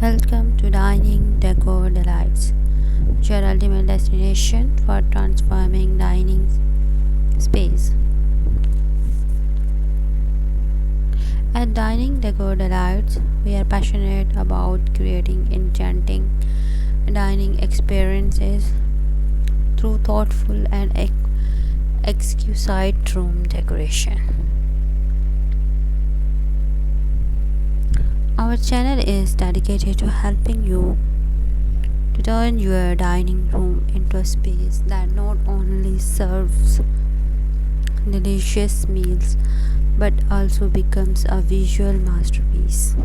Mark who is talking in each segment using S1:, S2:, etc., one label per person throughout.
S1: Welcome to Dining Decor Delights, your ultimate destination for transforming dining space. At Dining Decor Delights, we are passionate about creating enchanting dining experiences through thoughtful and exquisite room decoration. Our channel is dedicated to helping you to turn your dining room into a space that not only serves delicious meals but also becomes a visual masterpiece.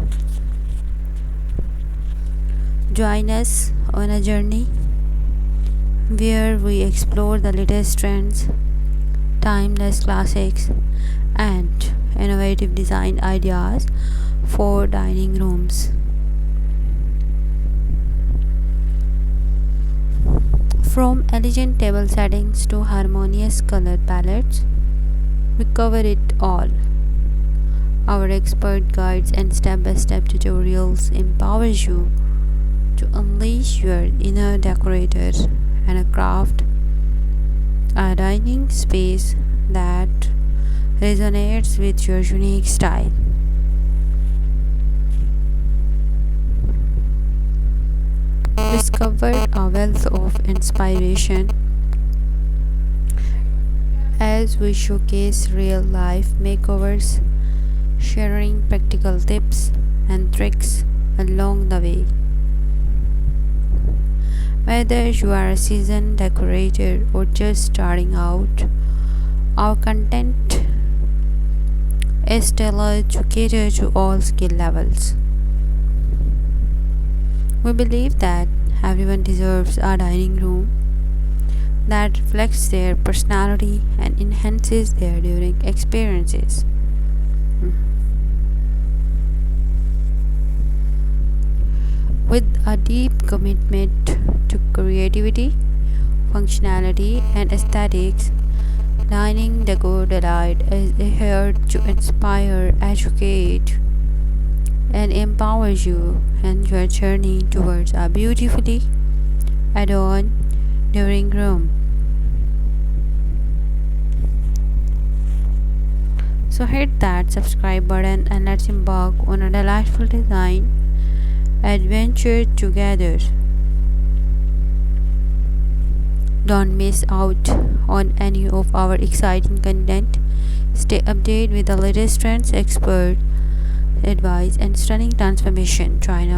S1: Join us on a journey where we explore the latest trends, timeless classics, and innovative design ideas for dining rooms. From elegant table settings to harmonious color palettes, we cover it all. Our expert guides and step-by-step tutorials empowers you to unleash your inner decorator and craft a dining space that resonates with your unique style. Discover a wealth of inspiration as we showcase real life makeovers, sharing practical tips and tricks along the way. Whether you are a seasoned decorator or just starting out, our content is tailored to cater to all skill levels. We believe that everyone deserves a dining room that reflects their personality and enhances their viewing experiences. With a deep commitment to creativity, functionality, and aesthetics, Dining Decor Delight is here to inspire, educate, and empowers you in your journey towards a beautifully adorned living room. So hit that subscribe button and let's embark on a delightful design adventure together. Don't miss out on any of our exciting content. Stay updated with the latest trends, expert advice, and stunning transformation. Try now.